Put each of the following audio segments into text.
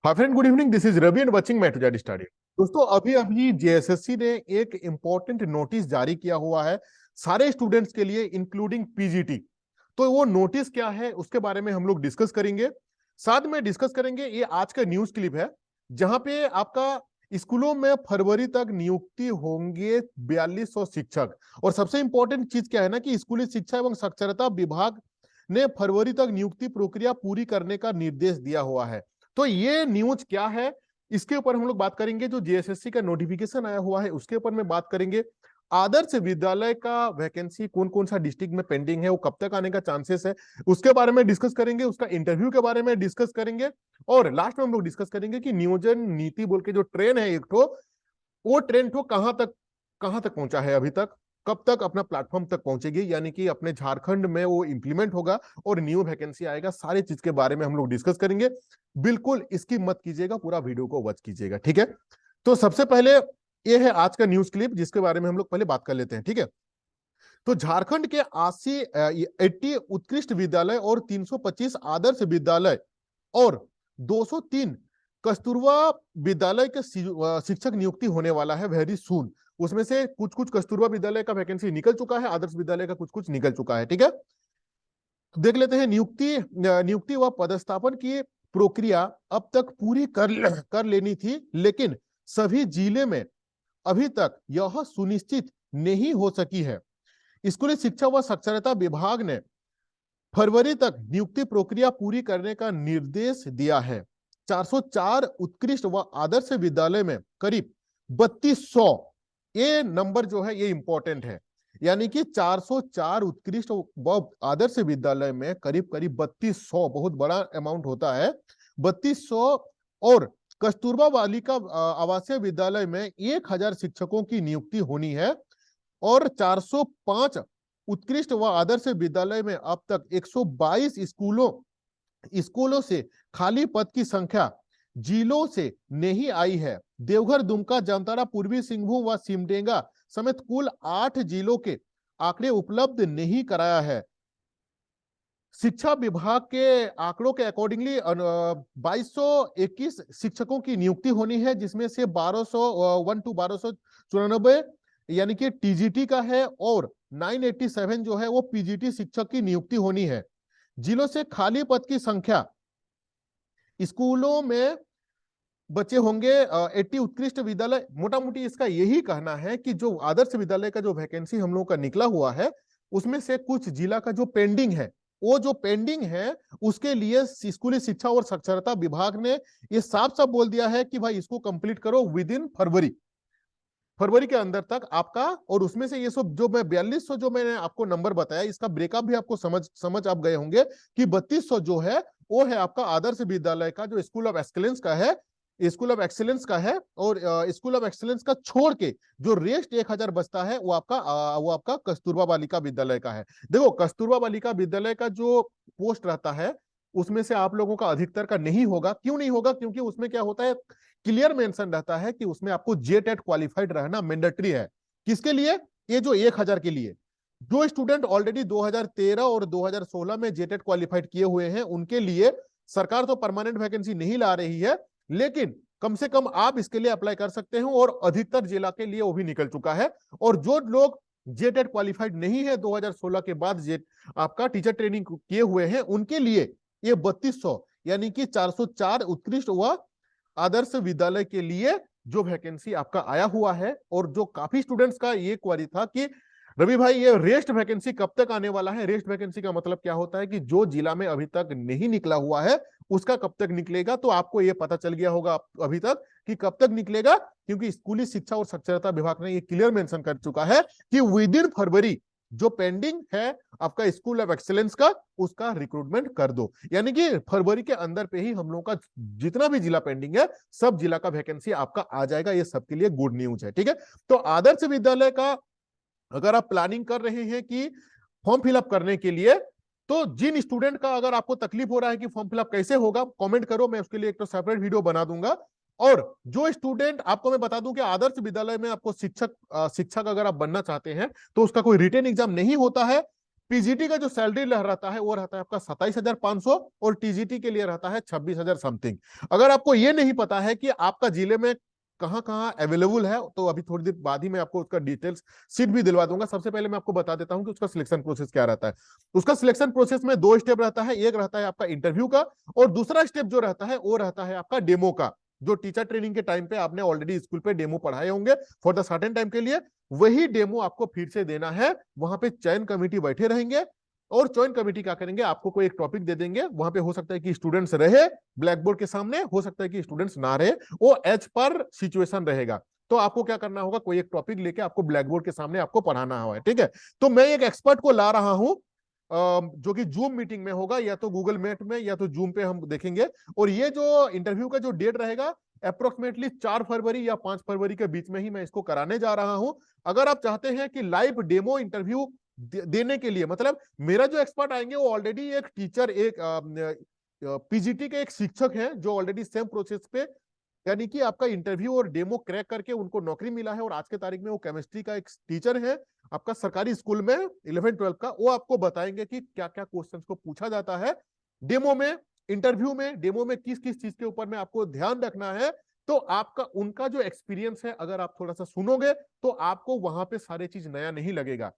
Hi friend, good evening. This is Ravi and watching mate to Z study. दोस्तों, अभी अभी JSSC ने एक इंपॉर्टेंट नोटिस जारी किया हुआ है सारे स्टूडेंट्स के लिए, इंक्लूडिंग पीजीटी। तो वो नोटिस क्या है उसके बारे में हम लोग डिस्कस करेंगे। साथ में डिस्कस करेंगे, ये आज का न्यूज क्लिप है जहां पे आपका स्कूलों में फरवरी तक नियुक्ति होंगे 4200 शिक्षक। और सबसे इंपॉर्टेंट चीज क्या है ना कि स्कूली शिक्षा एवं साक्षरता विभाग ने फरवरी तक नियुक्ति प्रक्रिया पूरी करने का निर्देश दिया हुआ है। तो ये न्यूज क्या है, इसके ऊपर हम लोग बात करेंगे। जो जेएसएससी का नोटिफिकेशन आया हुआ है उसके ऊपर में बात करेंगे। आदर्श विद्यालय का वैकेंसी कौन कौन सा डिस्ट्रिक्ट में पेंडिंग है, वो कब तक आने का चांसेस है, उसके बारे में डिस्कस करेंगे। उसका इंटरव्यू के बारे में डिस्कस करेंगे। और लास्ट में हम लोग डिस्कस करेंगे कि नियोजन नीति बोल के जो ट्रेन है एक ठो, वो ट्रेन ठो कहां तक पहुंचा है अभी तक, कब तक अपना प्लेटफॉर्म तक पहुंचेगी, यानी कि अपने झारखंड में वो इंप्लीमेंट होगा और न्यू वैकेंसी आएगा। सारी चीज के बारे में हम लोग डिस्कस करेंगे। बिल्कुल इसकी मत कीजिएगा, पूरा वीडियो को वॉच कीजिएगा, ठीक है। तो सबसे पहले ये है आज का न्यूज क्लिप जिसके बारे में हम लोग पहले बात कर लेते हैं, ठीक है। तो झारखंड के 80 उत्कृष्ट विद्यालय और 325 आदर्श विद्यालय और 203 कस्तूरबा विद्यालय के शिक्षक नियुक्ति होने वाला है वेरी सून। उसमें से कुछ कुछ कस्तूरबा विद्यालय का वैकेंसी निकल चुका है, आदर्श विद्यालय का कुछ कुछ निकल चुका है, ठीक है। तो देख लेते हैं नियुक्ति व पदस्थापन की प्रक्रिया अब तक पूरी कर लेनी थी, लेकिन सभी जिले में अभी तक यह सुनिश्चित नहीं हो सकी है। स्कूली शिक्षा व साक्षरता विभाग ने फरवरी तक नियुक्ति प्रक्रिया पूरी करने का निर्देश दिया है। 404 उत्कृष्ट व आदर्श विद्यालय में करीब 3200, ये नंबर जो है ये इंपॉर्टेंट है, यानी कि 404 उत्कृष्ट व आदर्श विद्यालय में करीब करीब 3200, बहुत बड़ा अमाउंट होता है 3200। और कस्तूरबा बालिका आवासीय विद्यालय में 1000 शिक्षकों की नियुक्ति होनी है। और 405 उत्कृष्ट व आदर्श विद्यालय में अब तक 122 स्कूलों से खाली पद की संख्या जिलों से नहीं आई है। देवघर, दुमका, जामताड़ा, पूर्वी सिंहभूम व सिमडेगा समेत कुल 8 जिलों के आंकड़े उपलब्ध नहीं कराया है। शिक्षा विभाग के आंकड़ों के अकॉर्डिंगली 2221 शिक्षकों की नियुक्ति होनी है, जिसमें से 1294 यानी कि टीजीटी का है और 987 जो है वो पीजीटी शिक्षक की नियुक्ति होनी है। जिलों से खाली पद की संख्या स्कूलों में बच्चे होंगे 80 उत्कृष्ट विद्यालय। मोटा मोटी इसका यही कहना है कि जो आदर्श विद्यालय का जो वैकेंसी हम लोगों का निकला हुआ है उसमें से कुछ जिला का जो पेंडिंग है, वो जो पेंडिंग है उसके लिए स्कूली शिक्षा और साक्षरता विभाग ने ये साफ साफ बोल दिया है कि भाई इसको कंप्लीट करो विद इन फरवरी के अंदर तक आपका। और उसमें से ये सब जो मैं 4200 जो मैंने आपको नंबर बताया, इसका ब्रेकअप भी आपको समझ आप गए होंगे कि 3200 जो है वो है आपका आदर्श विद्यालय का जो स्कूल ऑफ एक्सीलेंस का है, और स्कूल ऑफ एक्सीलेंस का छोड़ के जो रेस्ट 1000 बचता है वो आपका कस्तूरबा बालिका विद्यालय का है। देखो, कस्तूरबा बालिका विद्यालय का जो पोस्ट रहता है उसमें से आप लोगों का अधिकतर का नहीं होगा। क्यों नहीं होगा? क्योंकि उसमें क्या होता है, क्लियर मेंशन रहता है कि उसमें आपको जेटेट क्वालिफाइड रहना मैंडेटरी है। किसके लिए? ये जो 1000 के लिए। जो स्टूडेंट ऑलरेडी 2013 और 2016 में जेटेट क्वालिफाइड किए हुए हैं उनके लिए सरकार तो परमानेंट वैकेंसी नहीं ला रही है, लेकिन कम से कम आप इसके लिए अप्लाई कर सकते हो और अधिकतर जिला के लिए वो भी निकल चुका है। और जो लोग जेटेट क्वालिफाइड नहीं है 2016 के बाद जेट आपका टीचर ट्रेनिंग किए हुए हैं, उनके लिए ये 3200 यानी कि 404 उत्कृष्ट व आदर्श विद्यालय के लिए जो वैकेंसी आपका आया हुआ है। और जो काफी स्टूडेंट्स का ये क्वेरी था कि रवि भाई ये रेस्ट वैकेंसी कब तक आने वाला है। रेस्ट वैकेंसी का मतलब क्या होता है कि जो जिला में अभी तक नहीं निकला हुआ है उसका कब तक निकलेगा। तो आपको ये पता चल गया होगा अभी तक कि कब तक निकलेगा, क्योंकि स्कूली शिक्षा और साक्षरता विभाग ने ये क्लियर मेंशन कर चुका है कि विद इन फरवरी जो पेंडिंग है आपका स्कूल ऑफ एक्सीलेंस का, उसका रिक्रूटमेंट कर दो। यानी कि फरवरी के अंदर पे ही हम लोगों का जितना भी जिला पेंडिंग है सब जिला का वैकेंसी आपका आ जाएगा। ये सबके लिए गुड न्यूज है, ठीक है। तो आदर्श विद्यालय का अगर आप प्लानिंग कर रहे हैं कि फॉर्म फिलअप करने के लिए, तो जिन स्टूडेंट का अगर आपको तकलीफ हो रहा है कि फॉर्म फिलअप कैसे होगा, कमेंट करो, मैं उसके लिए एक तो सेपरेट वीडियो बना दूंगा। और जो स्टूडेंट, आपको मैं बता दूं कि आदर्श विद्यालय में आपको शिक्षक अगर आप बनना चाहते हैं तो उसका कोई रिटन एग्जाम नहीं होता है। पीजीटी का जो सैलरी रहता है वो रहता है आपका 27,500 और टीजीटी के लिए रहता है 26,000 समथिंग। अगर आपको ये नहीं पता है कि आपका जिले में कहां कहां अवेलेबल है, तो अभी थोड़ी देर बाद ही मैं आपको उसका डिटेल्स सीट भी दिलवा दूंगा। सबसे पहले मैं आपको बता देता हूं कि उसका सिलेक्शन प्रोसेस क्या रहता है। उसका सिलेक्शन प्रोसेस में 2 स्टेप रहता है, एक रहता है आपका इंटरव्यू का और दूसरा स्टेप जो रहता है वो रहता है आपका डेमो का। जो टीचर ट्रेनिंग के टाइम पे आपने ऑलरेडी स्कूल पे डेमो पढ़ाए होंगे फॉर द सर्टेन टाइम के लिए, वही डेमो आपको फिर से देना है। वहां पे चयन कमेटी बैठे रहेंगे और चयन कमेटी क्या करेंगे, आपको कोई एक टॉपिक दे देंगे। वहां पे हो सकता है कि स्टूडेंट्स रहे ब्लैक बोर्ड के सामने, हो सकता है कि स्टूडेंट्स ना रहे, वो एज पर सिचुएशन रहेगा। तो आपको क्या करना होगा, कोई एक टॉपिक लेके आपको ब्लैक बोर्ड के सामने आपको पढ़ाना है, ठीक है। तो मैं एक एक्सपर्ट को ला रहा हूं जो कि जूम मीटिंग में होगा, या तो गूगल मीट में या तो जूम पे हम देखेंगे। और ये जो इंटरव्यू का जो डेट रहेगा अप्रोक्सीमेटली 4 फरवरी या 5 फरवरी के बीच में ही मैं इसको कराने जा रहा हूं। अगर आप चाहते हैं कि लाइव डेमो इंटरव्यू देने के लिए, मतलब मेरा जो एक्सपर्ट आएंगे वो ऑलरेडी एक टीचर, एक पीजीटी के एक शिक्षक हैं जो ऑलरेडी सेम प्रोसेस पे, यानी कि आपका इंटरव्यू और डेमो क्रैक करके उनको नौकरी मिला है और आज के तारीख में वो केमिस्ट्री का एक टीचर है आपका सरकारी स्कूल में 11-12 का। वो आपको बताएंगे कि क्या क्या क्वेश्चंस को पूछा जाता है डेमो में, इंटरव्यू में। डेमो में किस किस चीज के ऊपर में आपको ध्यान रखना है। तो आपका उनका जो एक्सपीरियंस है अगर आप थोड़ा सा सुनोगे तो आपको वहां पे सारे चीज नया नहीं लगेगा।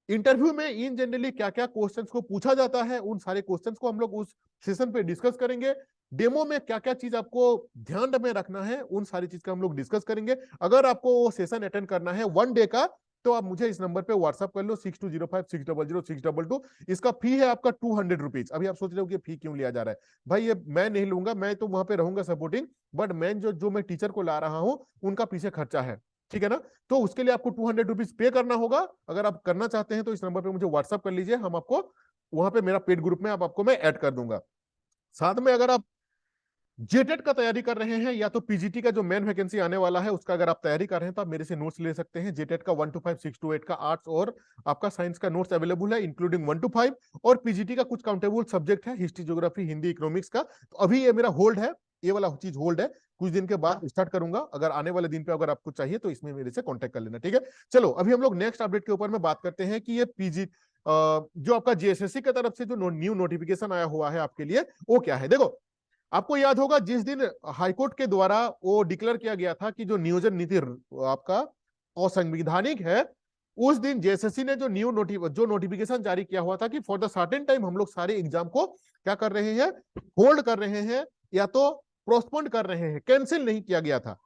इंटरव्यू में इन जनरली क्या क्या क्वेश्चंस को पूछा जाता है, उन सारे क्वेश्चंस को हम लोग उस सेशन पे डिस्कस करेंगे। डेमो में क्या क्या चीज आपको ध्यान में रखना है, उन सारी चीज का हम लोग डिस्कस करेंगे। अगर आपको वो सेशन अटेंड करना है 1 डे का, तो आप मुझे इस नंबर पे व्हाट्सअप कर लो 6205600600। इसका फी है आपका 200 रुपीज। अभी आप सोच रहे हो कि फी क्यों लिया जा रहा है। भाई ये मैं नहीं लूंगा, मैं तो वहां पे रहूंगा सपोर्टिंग, बट मैं जो मैं टीचर को ला रहा हूं उनका पीछे खर्चा है, ठीक है ना। तो उसके लिए आपको 200 रुपीज पे करना होगा। अगर आप करना चाहते हैं तो इस नंबर पे मुझे व्हाट्सअप कर लीजिए, हम आपको वहां पे मेरा पेड ग्रुप में आपको मैं ऐड कर दूंगा। साथ में अगर आप जेटेट का तैयारी कर रहे हैं या तो पीजीटी का जो मेन वैकेंसी आने वाला है उसका अगर आप तैयारी कर रहे हैं तो आप मेरे से नोट्स ले सकते हैं। जेटेट का 1 to 5, 6 to 8 का आर्ट्स और आपका साइंस का नोट्स अवेलेबल है इंक्लूडिंग 1 to 5। और पीजीटी का कुछ काउंटेबल सब्जेक्ट है, हिस्ट्री, ज्योग्राफी, हिंदी, इकोनॉमिक्स का। तो अभी ये मेरा होल्ड है, ये वाला चीज होल्ड है, कुछ दिन के बाद स्टार्ट करूंगा। अगर आने वाले दिन पे अगर आपको चाहिए तो इसमें मेरे से कॉन्टेक्ट कर लेना, ठीक है। चलो अभी हम लोग नेक्स्ट अपडेट के ऊपर में बात करते हैं कि ये पीजी जो आपका जेएसएससी की तरफ से जो न्यू नोटिफिकेशन आया हुआ है आपके लिए वो क्या है। देखो आपको याद होगा जिस दिन हाईकोर्ट के द्वारा वो डिक्लेयर किया गया था कि जो नियोजन नीति आपका असंवैधानिक है, उस दिन जेएसएससी ने जो नोटिफिकेशन जारी किया हुआ था कि फॉर द सर्टेन टाइम हम लोग सारे एग्जाम को क्या कर रहे हैं, होल्ड कर रहे हैं या तो पोस्टपोन कर रहे हैं, कैंसिल नहीं किया गया था।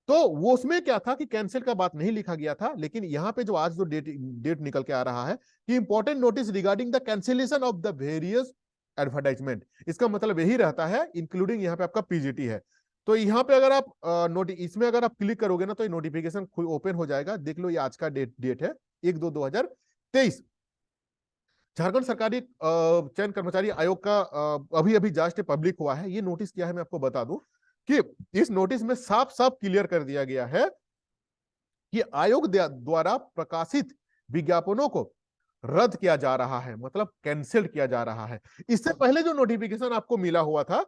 तो वो उसमें क्या था कि कैंसिल का बात नहीं लिखा गया था, लेकिन यहाँ पे जो आज जो डेट निकल के आ रहा है कि important notice regarding the cancellation of the various advertisement. इसका मतलब यही रहता है इंक्लूडिंग यहाँ पे आपका पीजीटी है। तो यहाँ पे अगर आप इसमें अगर आप क्लिक करोगे ना तो ये नोटिफिकेशन ओपन हो जाएगा। देख लो ये आज का डेट है 1/2/2023। झारखंड सरकारी चयन कर्मचारी आयोग का अभी अभी जस्ट पब्लिक हुआ है। ये नोटिस क्या है मैं आपको बता दूं कि इस नोटिस में साफ साफ क्लियर कर दिया गया है कि आयोग द्वारा प्रकाशित विज्ञापनों को रद्द किया जा रहा है, मतलब कैंसिल किया जा रहा है। इससे पहले जो नोटिफिकेशन आपको मिला हुआ था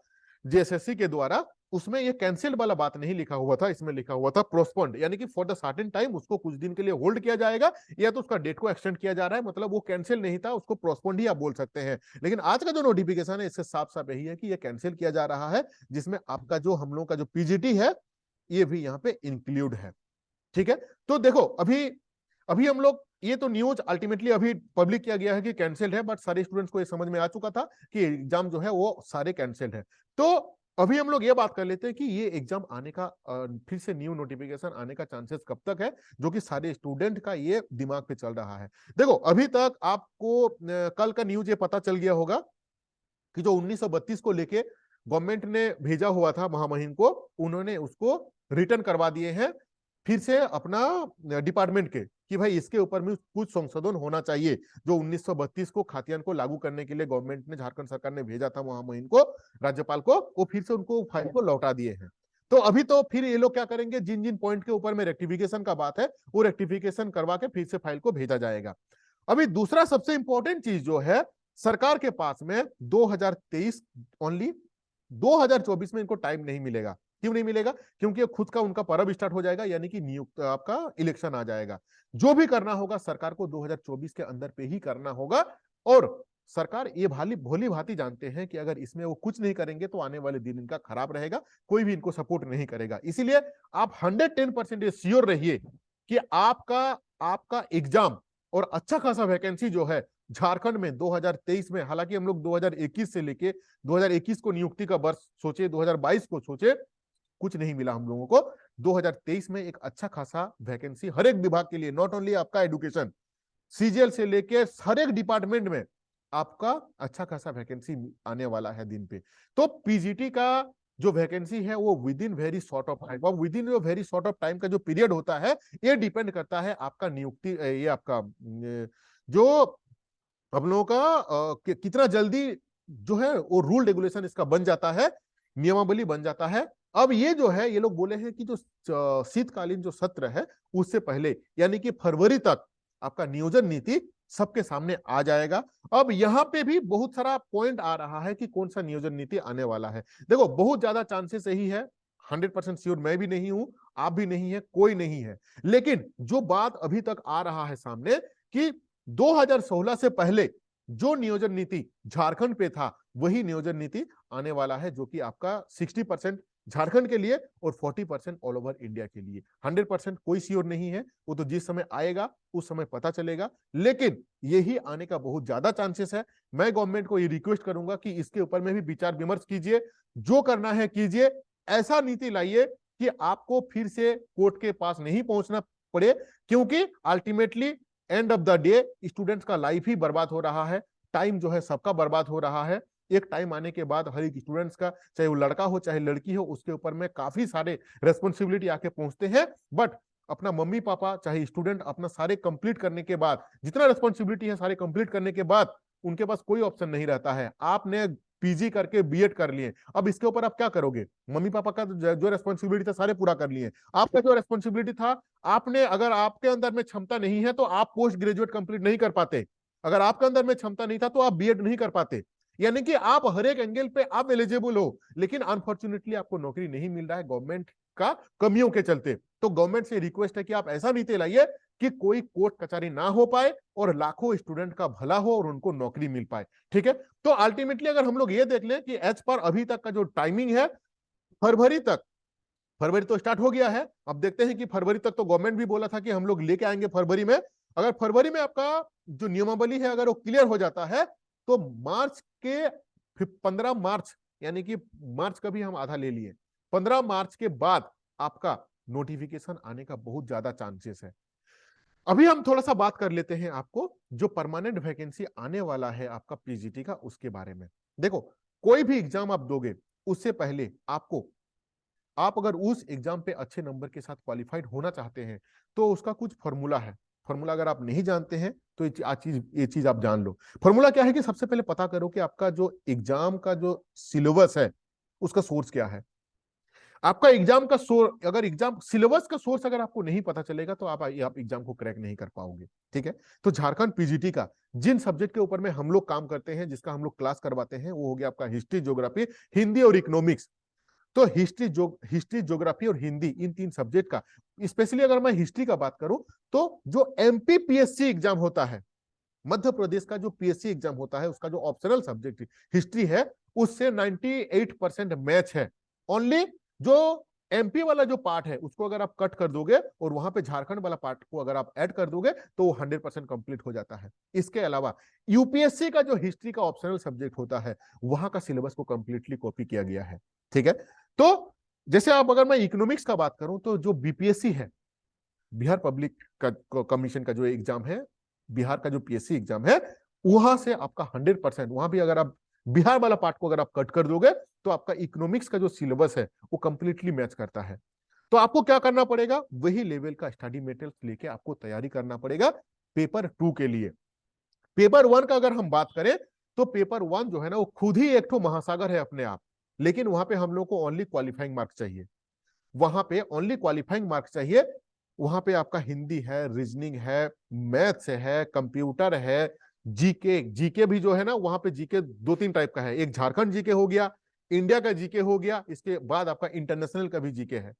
जेएसएससी के द्वारा, उसमें ये कैंसिल वाला बात नहीं लिखा हुआ था, इसमें लिखा हुआ था प्रोस्पोन्ड, यानी कि फॉर द सर्टेन टाइम उसको कुछ दिन के लिए होल्ड किया जाएगा या तो उसका डेट को एक्सटेंड किया जा रहा है। मतलब वो कैंसिल नहीं था, उसको प्रोस्पोन्ड ही आप बोल सकते हैं। लेकिन आज का जो नोटिफिकेशन है इससे साफ साफ यही है कि ये कैंसिल किया जा रहा है, जिसमें आपका जो हम लोग का जो पीजीटी है ये भी यहाँ पे इंक्लूड है, ठीक है। तो देखो अभी अभी हम लोग ये तो न्यूज अल्टीमेटली अभी पब्लिक किया गया है कि कैंसिल्ड है, बट सारे स्टूडेंट्स को ये समझ में आ चुका था कि एग्जाम जो है वो सारे कैंसिल्ड है। तो अभी हम लोग ये बात कर लेते हैं कि ये एग्जाम आने का फिर से न्यू नोटिफिकेशन आने का चांसेस कब तक है, जो कि सारे स्टूडेंट का ये दिमाग पे चल रहा है। देखो अभी तक आपको कल का न्यूज ये पता चल गया होगा कि जो 1932 को लेके गवर्नमेंट ने भेजा हुआ था महामहिम को, उन्होंने उसको रिटर्न करवा दिए हैं फिर से अपना डिपार्टमेंट के, कि भाई इसके ऊपर में कुछ संशोधन होना चाहिए। जो 1932 को खातियान को लागू करने के लिए गवर्नमेंट ने, झारखंड सरकार ने भेजा था महामहिम को, राज्यपाल को, वो फिर से उनको फाइल को लौटा दिए हैं। तो अभी तो फिर ये लोग क्या करेंगे, जिन जिन पॉइंट के ऊपर में रेक्टिफिकेशन का बात है वो रेक्टिफिकेशन करवा के फिर से फाइल को भेजा जाएगा। अभी दूसरा सबसे इंपॉर्टेंट चीज जो है, सरकार के पास में 2023 ओनली, 2024 में इनको टाइम नहीं मिलेगा। क्यों नहीं मिलेगा? क्योंकि खुद का उनका पर्व स्टार्ट हो जाएगा, यानी कि नियुक्त आपका इलेक्शन आ जाएगा। जो भी करना होगा सरकार को 2024 के अंदर पे ही करना होगा। और सरकार ये भली भांति जानते हैं कि अगर इसमें वो कुछ नहीं करेंगे तो आने वाले दिन इनका खराब रहेगा, कोई भी इनको सपोर्ट नहीं करेगा। इसीलिए आप 110% श्योर रहिए कि आपका आपका एग्जाम और अच्छा खासा वैकेंसी जो है झारखंड में 2023 में, हालांकि हम लोग 2021 से लेके 2021 को नियुक्ति का वर्ष सोचे, 2022 को सोचे, कुछ नहीं मिला हम लोगों को। 2023 में एक अच्छा खासा वैकेंसी हर एक विभाग के लिए, नॉट ओनली आपका एजुकेशन, सीजीएल से लेके हर एक डिपार्टमेंट में आपका अच्छा खासा वैकेंसी आने वाला है दिन पे। तो पीजीटी का जो वैकेंसी है वो within very short of time, और within very short of time का जो पीरियड होता है ये डिपेंड करता है आपका नियुक्ति, ये आपका जो हम लोगों का कितना जल्दी जो है वो रूल रेगुलेशन इसका बन जाता है, नियमावली बन जाता है। अब ये जो है ये लोग बोले हैं कि जो शीतकालीन जो सत्र है उससे पहले यानी कि फरवरी तक आपका नियोजन नीति सबके सामने आ जाएगा। अब यहाँ पे भी बहुत सारा पॉइंट आ रहा है कि कौन सा नियोजन नीति आने वाला है। देखो बहुत ज्यादा चांसेस यही है, 100% श्योर मैं भी नहीं हूं, आप भी नहीं है, कोई नहीं है, लेकिन जो बात अभी तक आ रहा है सामने कि 2016 से पहले जो नियोजन नीति झारखंड पे था वही नियोजन नीति आने वाला है, जो कि आपका 60% झारखंड के लिए और 40% ऑल ओवर इंडिया के लिए। 100% कोई श्योर नहीं है, वो तो जिस समय आएगा उस समय पता चलेगा, लेकिन यही आने का बहुत ज्यादा चांसेस है। मैं गवर्नमेंट को ये रिक्वेस्ट करूंगा कि इसके ऊपर में भी विचार विमर्श कीजिए, जो करना है कीजिए, ऐसा नीति लाइए कि आपको फिर से कोर्ट के पास नहीं पहुंचना पड़े, क्योंकि ultimately end of the day students का लाइफ ही बर्बाद हो रहा है, टाइम जो है सबका बर्बाद हो रहा है। एक टाइम आने के बाद हर एक स्टूडेंट्स का, चाहे वो लड़का हो चाहे लड़की हो, उसके ऊपर में काफी सारे रेस्पॉन्सिबिलिटी आके पहुंचते हैं। बट अपना मम्मी पापा चाहे स्टूडेंट अपना सारे कंप्लीट करने के बाद, जितना रेस्पॉन्सिबिलिटी है सारे कंप्लीट करने के बाद उनके पास कोई ऑप्शन नहीं रहता है। आपने पीजी करके बीएड कर लिए, अब इसके ऊपर आप क्या करोगे? मम्मी पापा का जो रेस्पॉन्सिबिलिटी था सारे पूरा कर लिए, आपका जो रेस्पॉन्सिबिलिटी था, आपने, अगर आपके अंदर में क्षमता नहीं है तो आप पोस्ट ग्रेजुएट कंप्लीट नहीं कर पाते, अगर आपके अंदर में क्षमता नहीं था तो आप बीएड नहीं कर पाते। यानी कि आप हर एक एंगल पे आप एलिजिबल हो, लेकिन अनफॉर्चुनेटली आपको नौकरी नहीं मिल रहा है गवर्नमेंट का कमियों के चलते। तो गवर्नमेंट से रिक्वेस्ट है कि आप ऐसा नीति लाइए कि कोई कोर्ट कचहरी ना हो पाए और लाखों स्टूडेंट का भला हो और उनको नौकरी मिल पाए। ठीक है, तो अल्टीमेटली अगर हम लोग ये देख लें कि एज पर अभी तक का जो टाइमिंग है, फरवरी तक, फरवरी तो स्टार्ट हो गया है, अब देखते हैं कि फरवरी तक तो गवर्नमेंट भी बोला था कि हम लोग लेके आएंगे फरवरी में। अगर फरवरी में आपका जो नियमावली है अगर वो क्लियर हो जाता है तो मार्च के 15 मार्च, यानी कि मार्च का भी हम आधा ले लिए, 15 मार्च के बाद आपका नोटिफिकेशन आने का बहुत ज्यादा चांसेस है। अभी हम थोड़ा सा बात कर लेते हैं आपको जो परमानेंट वैकेंसी आने वाला है आपका पीजीटी का उसके बारे में। देखो कोई भी एग्जाम आप दोगे उससे पहले आपको, आप अगर उस एग्जाम पे अच्छे नंबर के साथ क्वालिफाइड होना चाहते हैं तो उसका कुछ फॉर्मूला है। फॉर्मूला अगर आप नहीं जानते हैं तो ये चीज आप जान लो। फॉर्मूला क्या है कि सबसे पहले पता करो कि आपका जो एग्जाम का जो सिलेबस है उसका सोर्स क्या है। आपका एग्जाम का सोर्स, अगर एग्जाम सिलेबस का सोर्स अगर आपको नहीं पता चलेगा तो आप एग्जाम को क्रैक नहीं कर पाओगे। ठीक है, तो झारखंड पीजीटी का जिन सब्जेक्ट के ऊपर में हम लोग काम करते हैं, जिसका हम लोग क्लास करवाते हैं, वो हो गया आपका हिस्ट्री, ज्योग्राफी, हिंदी और इकोनॉमिक्स। तो हिस्ट्री ज्योग्राफी और हिंदी, इन तीन सब्जेक्ट का, स्पेशली अगर मैं हिस्ट्री का बात करूं तो जो एमपी पीएससी एग्जाम होता है, मध्य प्रदेश का जो पीएससी एग्जाम होता है, उसका जो ऑप्शनल सब्जेक्ट हिस्ट्री है उससे 98% मैच है। ओनली जो एमपी वाला जो पार्ट है उसको अगर आप कट कर दोगे और वहां पे झारखंड वाला पार्ट को अगर आप ऐड कर दोगे तो वो 100% कंप्लीट हो जाता है। इसके अलावा यूपीएससी का जो हिस्ट्री का ऑप्शनल सब्जेक्ट होता है वहां का सिलेबस को कंप्लीटली कॉपी किया गया है। ठीक है, तो जैसे आप, अगर मैं इकोनॉमिक्स का बात करूं तो जो बीपीएससी है, बिहार पब्लिक कमीशन का जो एग्जाम है, बिहार का जो पीएससी एग्जाम है, वहां से आपका 100%, वहां भी अगर आप बिहार वाला पार्ट को अगर आप कट कर दोगे तो आपका इकोनॉमिक्स का जो सिलेबस है वो कंप्लीटली मैच करता है। तो आपको क्या करना पड़ेगा, वही लेवल का स्टडी मटेरियल लेके आपको तैयारी करना पड़ेगा पेपर 2 के लिए। पेपर 1 का अगर हम बात करें तो पेपर 1 जो है ना वो खुद ही एक तो महासागर है अपने आप, लेकिन वहां पे हम लोग को ओनली क्वालिफाइंग मार्क्स चाहिए, वहां पे ओनली क्वालिफाइंग मार्क्स चाहिए। वहां पे आपका हिंदी है, रीजनिंग है, मैथ्स है, कंप्यूटर है, जीके, जीके भी जो है ना वहां पे जीके 2-3 टाइप का है, एक झारखंड जीके हो गया, इंडिया का जीके हो गया, इसके बाद आपका इंटरनेशनल का भी जीके है।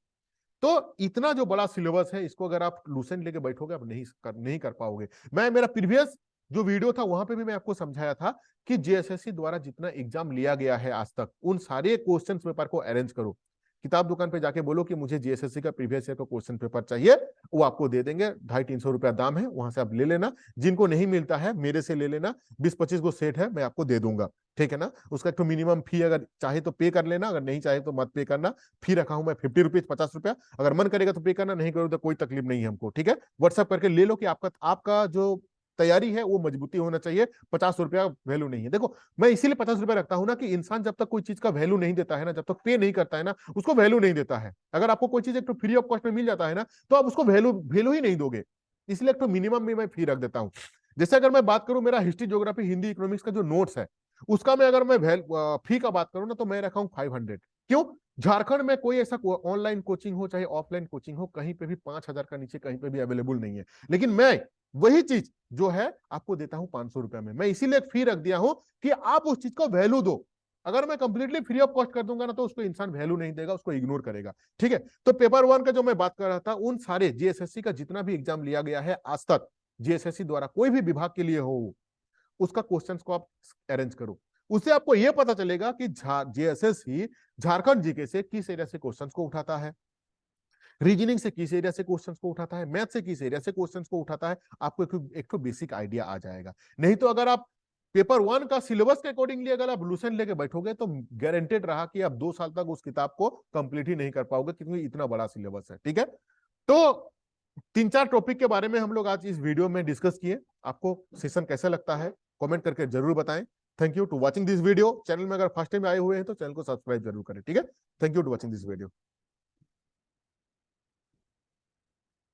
तो इतना जो बड़ा सिलेबस है इसको अगर आप लूसेंट लेके बैठोगे आप नहीं कर पाओगे। मैं मेरा प्रीवियस जो वीडियो था वहां पे भी मैं आपको समझाया था कि जेएसएससी द्वारा जितना एग्जाम लिया गया है आज तक, उन सारे क्वेश्चन पेपर को अरेंज करो। किताब दुकान पे जाके बोलो कि मुझे जेएसएससी का प्रीवियस ईयर का क्वेश्चन पेपर चाहिए, वो आपको दे देंगे। 250-300 रुपया दाम है, वहां से आप ले लेना। जिनको नहीं मिलता है मेरे से ले लेना, 20-25 गो सेट है, मैं आपको दे दूंगा, ठीक है ना। उसका तो मिनिमम फी अगर चाहे तो पे कर लेना, अगर नहीं चाहे तो मत पे करना। फी रखा हूं मैं 50 रुपीज, 50 रुपया। अगर मन करेगा तो पे करना, नहीं करो तो कोई तकलीफ नहीं है हमको, ठीक है। व्हाट्सएप करके ले लो कि आपका आपका जो तैयारी है वो मजबूती होना चाहिए। 50 रुपया वैल्यू नहीं है। देखो मैं इसीलिए 50 रुपया रखता हूं ना, कि इंसान जब तक कोई चीज का वैल्यू नहीं देता है ना, जब तक पे नहीं करता है ना, उसको वैल्यू नहीं देता है। अगर आपको कोई चीज एक तो फ्री ऑफ कॉस्ट में मिल जाता है ना, तो आप उसको वैल्यू वैल्यू ही नहीं दोगे। इसलिए एक तो मिनिमम भी मैं फी रख देता हूं। जैसे अगर मैं बात करूं, मेरा हिस्ट्री, ज्योग्राफी, हिंदी, इकोनॉमिक्स का जो नोट्स है, उसका मैं अगर मैं फी का बात करूं ना, तो मैं रखा हूं 500। क्यों? झारखंड में कोई ऐसा ऑनलाइन कोचिंग हो चाहे ऑफलाइन कोचिंग हो, कहीं पे भी 5,000 का नीचे कहीं पे भी अवेलेबल नहीं है। लेकिन मैं वही चीज जो है आपको देता हूं 500 रुपया में। मैं इसीलिए एक फी रख दिया हूं कि आप उस चीज को वैल्यू दो। अगर मैं कंप्लीटली फ्री ऑफ कॉस्ट कर दूंगा ना, तो उसको इंसान वैल्यू नहीं देगा, उसको इग्नोर करेगा, ठीक है। तो पेपर वन का जो मैं बात कर रहा था, उन सारे जेएसएससी का जितना भी एग्जाम लिया गया है आज तक, जेएसएससी द्वारा कोई भी विभाग के लिए हो, उसका क्वेश्चंस को आप अरेंज करो। उससे आपको यह पता चलेगा कि जेएसएससी झारखंड जीके से किस एरिया से क्वेश्चंस को उठाता है, रीजनिंग से किस एरिया से क्वेश्चंस को उठाता है, मैथ से किस एरिया से क्वेश्चंस को उठाता है। आपको एक तो बेसिक आइडिया आ जाएगा। नहीं तो अगर आप पेपर वन का सिलेबस के अकॉर्डिंगली अगर आप लूसेंट लेके बैठोगे, तो गारंटेड रहा कि आप 2 साल तक उस किताब को कंप्लीट ही नहीं कर पाओगे, क्योंकि इतना बड़ा सिलेबस है, ठीक है। तो 3-4 टॉपिक के बारे में हम लोग आज इस वीडियो में डिस्कस किए। आपको सेशन कैसा लगता है कमेंट करके जरूर बताएं। Thank you to watching this video. Channel में अगर फर्स्ट टाइम आए हुए हैं तो चैनल को सब्सक्राइब जरूर करें, ठीक है। Thank you to watching this video.